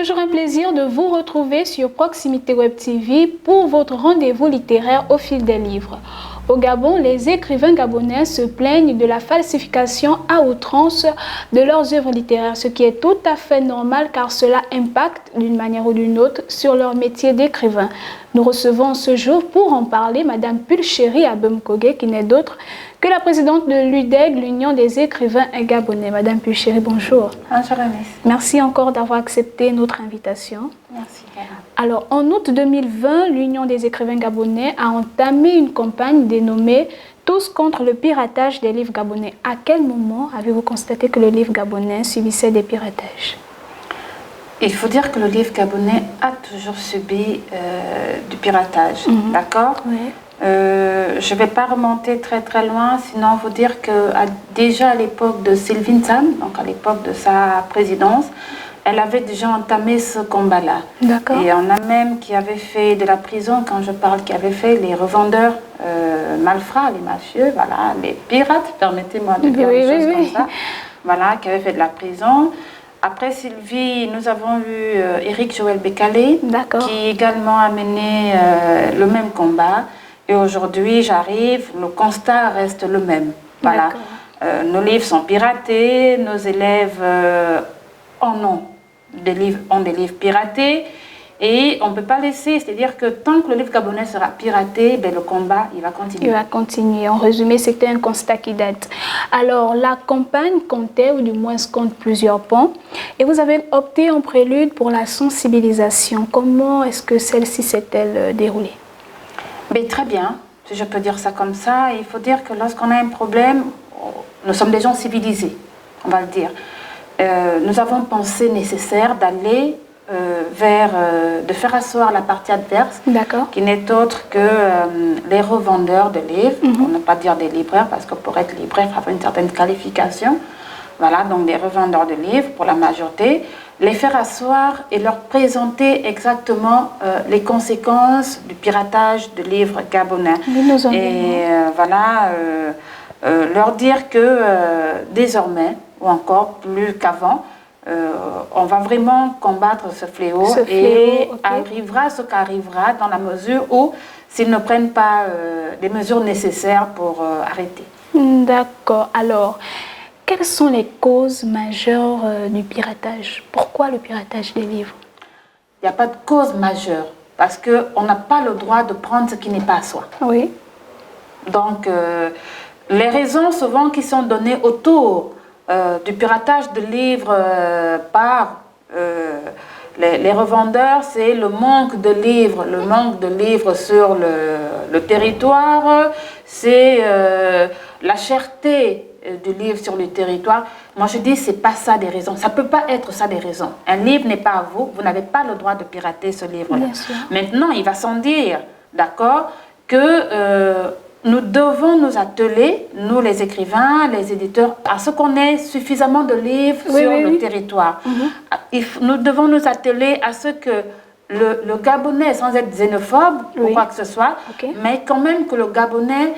toujours un plaisir de vous retrouver sur Proximité Web TV pour votre rendez-vous littéraire au fil des livres. Au Gabon, les écrivains gabonais se plaignent de la falsification à outrance de leurs œuvres littéraires, ce qui est tout à fait normal car cela impacte d'une manière ou d'une autre sur leur métier d'écrivain. Nous recevons ce jour pour en parler Madame Pulchérie Abemkogué, qui n'est d'autre que la présidente de l'UDEG, l'Union des écrivains gabonais. Madame Pulchérie, bonjour. Bonjour, Agnès. Merci encore d'avoir accepté notre invitation. Merci. Alors, en août 2020, l'Union des écrivains gabonais a entamé une campagne dénommée « Tous contre le piratage des livres gabonais ». À quel moment avez-vous constaté que le livre gabonais subissait des piratages? Il faut dire que le livre gabonais a toujours subi du piratage, d'accord? Oui. Je ne vais pas remonter très loin, sinon vous dire que déjà à l'époque de Sylvine Sam, donc à l'époque de sa présidence, elle avait déjà entamé ce combat-là. D'accord. Et on a même qui avait fait de la prison, quand je parle, qui avait fait les revendeurs malfrats, les mafieux, voilà, les pirates, permettez-moi de dire des choses comme ça, voilà, qui avait fait de la prison. Après Sylvie, nous avons eu Éric Joël Bécalé, qui également a mené le même combat. Et aujourd'hui, j'arrive, le constat reste le même. Voilà. Nos livres sont piratés, nos élèves ont des livres piratés. Et on ne peut pas laisser, c'est-à-dire que tant que le livre gabonais sera piraté, ben, le combat, il va continuer. Il va continuer. En résumé, c'était un constat qui date. Alors, la campagne comptait, ou du moins compte, plusieurs pans. Et vous avez opté en prélude pour la sensibilisation. Comment est-ce que celle-ci s'est-elle déroulée? Mais très bien, si je peux dire ça comme ça. Il faut dire que lorsqu'on a un problème, nous sommes des gens civilisés, on va le dire. Nous avons pensé nécessaire d'aller de faire asseoir la partie adverse, qui n'est autre que les revendeurs de livres, pour ne pas dire des libraires, parce que pour être libraire, il faut avoir une certaine qualification. Voilà, donc des revendeurs de livres pour la majorité, les faire asseoir et leur présenter exactement les conséquences du piratage de livres gabonais. Et voilà, leur dire que désormais, ou encore plus qu'avant, on va vraiment combattre ce fléau, arrivera ce qu'arrivera dans la mesure où s'ils ne prennent pas les mesures nécessaires pour arrêter. D'accord. Alors, quelles sont les causes majeures du piratage? Pourquoi le piratage des livres? Il n'y a pas de cause majeure, parce qu'on n'a pas le droit de prendre ce qui n'est pas à soi. Oui. Donc, les raisons souvent qui sont données autour du piratage de livres par les revendeurs, c'est le manque de livres, sur le territoire, c'est la cherté du livre sur le territoire. Moi je dis c'est pas ça des raisons, ça peut pas être ça des raisons. Un livre n'est pas à vous, vous n'avez pas le droit de pirater ce livre-là. Maintenant il va sans dire, d'accord, que nous devons nous atteler, nous les écrivains, les éditeurs, à ce qu'on ait suffisamment de livres sur le territoire. Nous devons nous atteler à ce que le Gabonais, sans être xénophobe ou quoi que ce soit, mais quand même que le Gabonais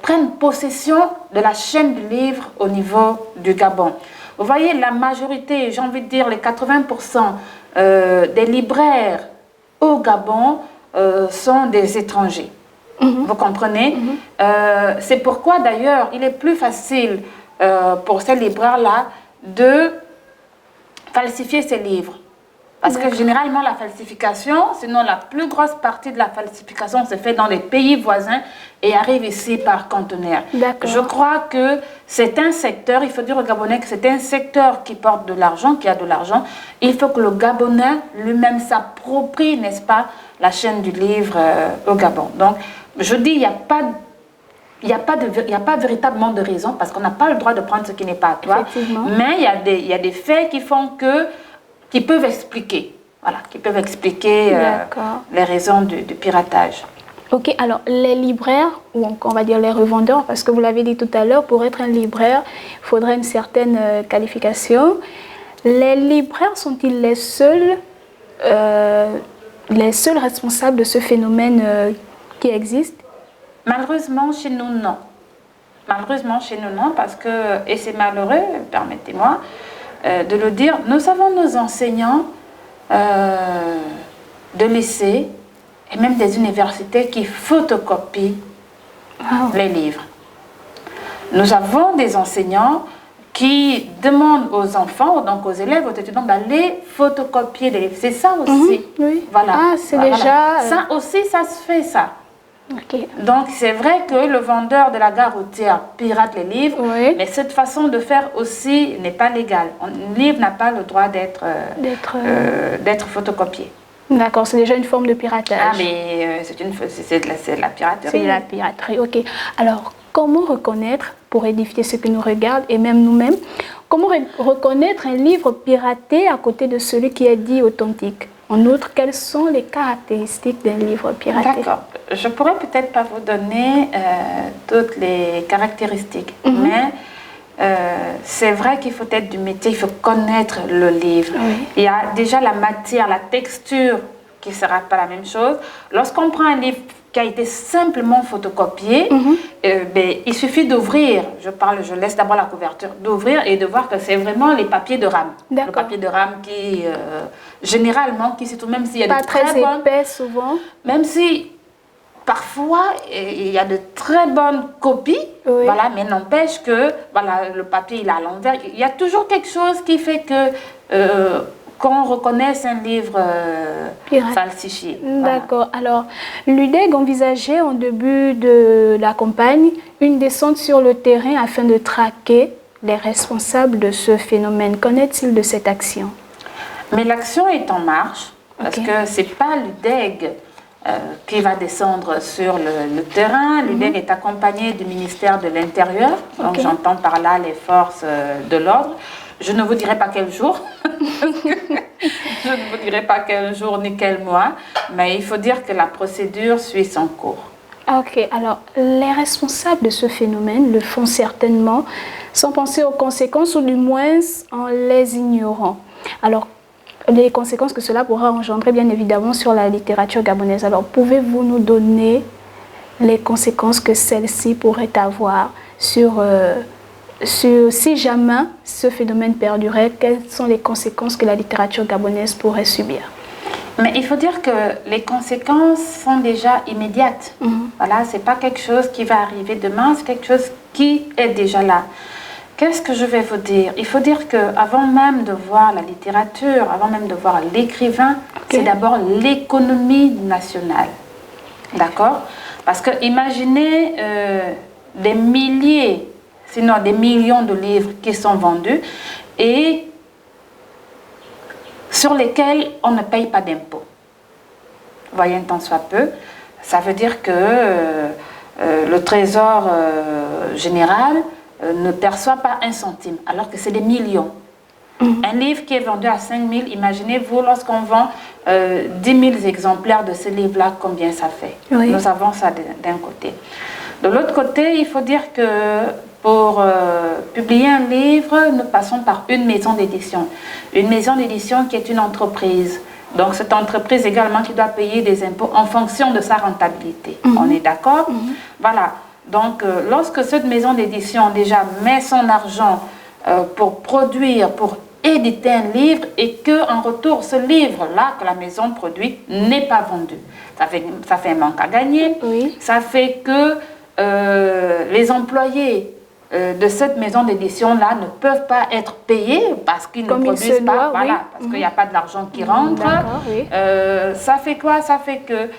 prenne possession de la chaîne du livre au niveau du Gabon. Vous voyez, la majorité, j'ai envie de dire les 80% des libraires au Gabon sont des étrangers. Vous comprenez? C'est pourquoi d'ailleurs il est plus facile pour ces libraires-là de falsifier ces livres. Parce que généralement la falsification, sinon la plus grosse partie de la falsification se fait dans les pays voisins et arrive ici par conteneur. Je crois que c'est un secteur, il faut dire au Gabonais que c'est un secteur qui porte de l'argent, qui a de l'argent. Il faut que le Gabonais lui-même s'approprie, n'est-ce pas, la chaîne du livre au Gabon. Donc, je dis, il n'y a pas véritablement de raison, parce qu'on n'a pas le droit de prendre ce qui n'est pas à toi. Mais il y a des faits qui peuvent expliquer, voilà, les raisons du piratage. Ok, alors les libraires, ou on va dire les revendeurs, parce que vous l'avez dit tout à l'heure, pour être un libraire, il faudrait une certaine qualification. Les libraires sont-ils les seuls responsables de ce phénomène qui existe? Malheureusement, chez nous, non. Malheureusement, chez nous, non, parce que, et c'est malheureux, permettez-moi de le dire, nous avons nos enseignants de lycées et même des universités qui photocopient les livres. Nous avons des enseignants qui demandent aux enfants, donc aux élèves, aux étudiants, d'aller photocopier les livres. C'est ça aussi. Oui. Voilà. Ah, c'est déjà... Ça aussi, ça se fait, ça. Okay. Donc, c'est vrai que le vendeur de la gare routière pirate les livres, mais cette façon de faire aussi n'est pas légale. Un livre n'a pas le droit d'être photocopié. D'accord, c'est déjà une forme de piratage. Ah, mais c'est de la piraterie. C'est de la piraterie, ok. Alors, comment reconnaître, pour édifier ceux qui nous regardent et même nous-mêmes, comment reconnaître un livre piraté à côté de celui qui est dit authentique? En outre, quelles sont les caractéristiques d'un livre piraté? D'accord. Je pourrais peut-être pas vous donner toutes les caractéristiques, mais c'est vrai qu'il faut être du métier, il faut connaître le livre. Oui. Il y a déjà la matière, la texture qui ne sera pas la même chose. Lorsqu'on prend un livre qui a été simplement photocopié, il suffit d'ouvrir, je laisse d'abord la couverture, d'ouvrir et de voir que c'est vraiment les papiers de rame. Le papier de rame qui, généralement, qui se trouve, même s'il y a pas de très épais souvent. Même si parfois il y a de très bonnes copies, voilà, mais n'empêche que voilà, le papier il est à l'envers. Il y a toujours quelque chose qui fait que qu'on reconnaisse un livre falsifié. D'accord. Voilà. Alors, l'UDEG envisageait en début de la campagne une descente sur le terrain afin de traquer les responsables de ce phénomène. Qu'en est-il de cette action? Mais l'action est en marche, parce que ce n'est pas l'UDEG qui va descendre sur le terrain. L'UDEG est accompagné du ministère de l'Intérieur, donc j'entends par là les forces de l'ordre. Je ne vous dirai pas quel jour, je ne vous dirai pas quel jour ni quel mois, mais il faut dire que la procédure suit son cours. Ok, alors les responsables de ce phénomène le font certainement sans penser aux conséquences ou du moins en les ignorant. Alors, les conséquences que cela pourra engendrer bien évidemment sur la littérature gabonaise. Alors, pouvez-vous nous donner les conséquences que celle-ci pourrait avoir sur si jamais ce phénomène perdurait, quelles sont les conséquences que la littérature gabonaise pourrait subir? Mais il faut dire que les conséquences sont déjà immédiates. Voilà, c'est pas quelque chose qui va arriver demain, c'est quelque chose qui est déjà là. Qu'est-ce que je vais vous dire? Il faut dire qu'avant même de voir la littérature, avant même de voir l'écrivain, c'est d'abord l'économie nationale. D'accord? Parce que imaginez des milliers, sinon des millions de livres qui sont vendus et sur lesquels on ne paye pas d'impôts. Voyez, un tant soit peu, ça veut dire que le trésor général ne perçoit pas un centime, alors que c'est des millions. Un livre qui est vendu à 5 000, imaginez-vous, lorsqu'on vend 10 000 exemplaires de ce livre-là, combien ça fait? Nous avons ça d'un côté. De l'autre côté, il faut dire que pour publier un livre, nous passons par une maison d'édition. Une maison d'édition qui est une entreprise. Donc, cette entreprise également qui doit payer des impôts en fonction de sa rentabilité. On est d'accord? Voilà. Donc, lorsque cette maison d'édition déjà met son argent pour produire, pour éditer un livre et qu'en retour, ce livre-là que la maison produit n'est pas vendu. Ça fait un manque à gagner. Ça fait que les employés de cette maison d'édition-là ne peuvent pas être payés parce qu'ils ne produisent pas, voilà, parce qu'il n'y a pas de l'argent qui rentre. Ça fait quoi? Ça fait que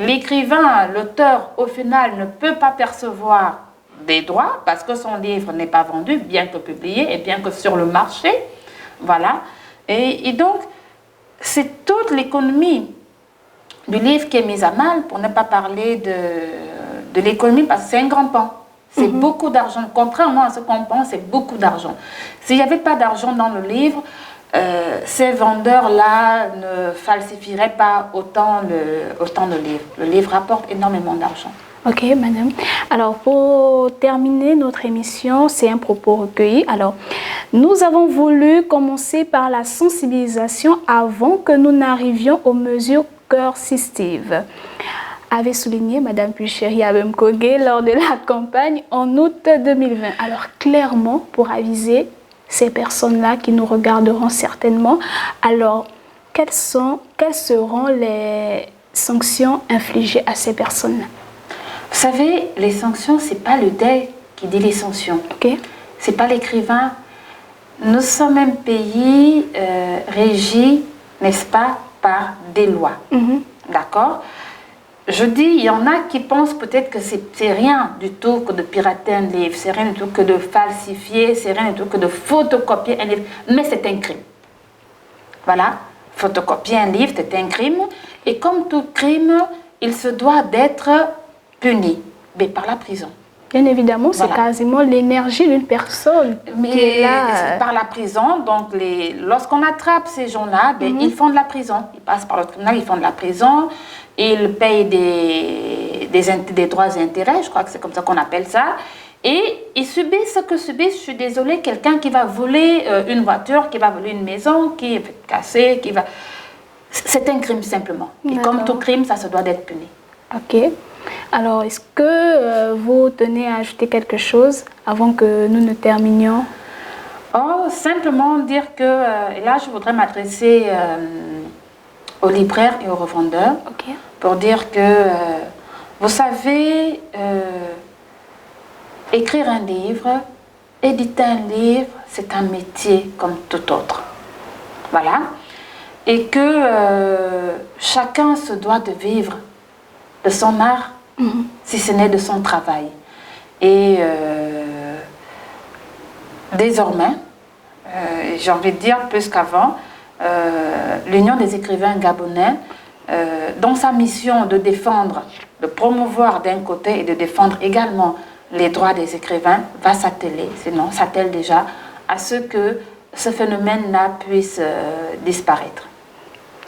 l'écrivain, l'auteur, au final, ne peut pas percevoir des droits parce que son livre n'est pas vendu, bien que publié et bien que sur le marché. Voilà. Et donc, c'est toute l'économie du livre qui est mise à mal, pour ne pas parler de l'économie, parce que c'est un grand pan. C'est beaucoup d'argent. Contrairement à ce qu'on pense, c'est beaucoup d'argent. S'il n'y avait pas d'argent dans le livre, ces vendeurs-là ne falsifieraient pas autant le livre. Le livre rapporte énormément d'argent. Ok, madame. Alors, pour terminer notre émission, c'est un propos recueilli. Alors, nous avons voulu commencer par la sensibilisation avant que nous n'arrivions aux mesures coercitives, avait souligné Madame Pulchérie Abemkogé lors de la campagne en août 2020. Alors, clairement, pour aviser ces personnes-là qui nous regarderont certainement, alors, quelles seront les sanctions infligées à ces personnes? Vous savez, les sanctions, ce n'est pas le DEC qui dit les sanctions. Ok. Ce n'est pas l'écrivain. Nous sommes un pays régi, n'est-ce pas, par des lois. D'accord? Je dis, il y en a qui pensent peut-être que c'est rien du tout que de pirater un livre, c'est rien du tout que de falsifier, c'est rien du tout que de photocopier un livre, mais c'est un crime. Voilà, photocopier un livre, c'est un crime, et comme tout crime, il se doit d'être puni, mais par la prison. Bien évidemment, c'est Voilà. quasiment l'énergie d'une personne qui est là. Par la prison, donc lorsqu'on attrape ces gens-là, ils font de la prison. Ils passent par le tribunal, ils font de la prison, ils payent des droits et intérêts, je crois que c'est comme ça qu'on appelle ça, et ils subissent ce que subissent, je suis désolée, quelqu'un qui va voler une voiture, qui va voler une maison, qui va casser, qui va... C'est un crime simplement. Et comme tout crime, ça se doit d'être puni. Ok. Alors, est-ce que vous tenez à ajouter quelque chose avant que nous ne terminions? Oh, simplement dire que, et là je voudrais m'adresser aux libraires et aux revendeurs pour dire que, vous savez, écrire un livre, éditer un livre, c'est un métier comme tout autre. Voilà. Et que chacun se doit de vivre de son art, si ce n'est de son travail. Et désormais, j'ai envie de dire plus qu'avant, l'Union des écrivains gabonais, dans sa mission de défendre, de promouvoir d'un côté et de défendre également les droits des écrivains, va s'atteler, sinon s'attelle déjà, à ce que ce phénomène-là puisse disparaître.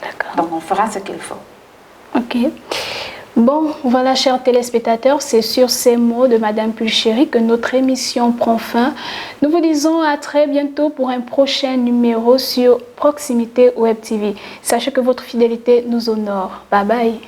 D'accord. Donc on fera ce qu'il faut. Ok. Bon, voilà, chers téléspectateurs, c'est sur ces mots de Madame Pulchéry que notre émission prend fin. Nous vous disons à très bientôt pour un prochain numéro sur Proximité Web TV. Sachez que votre fidélité nous honore. Bye bye.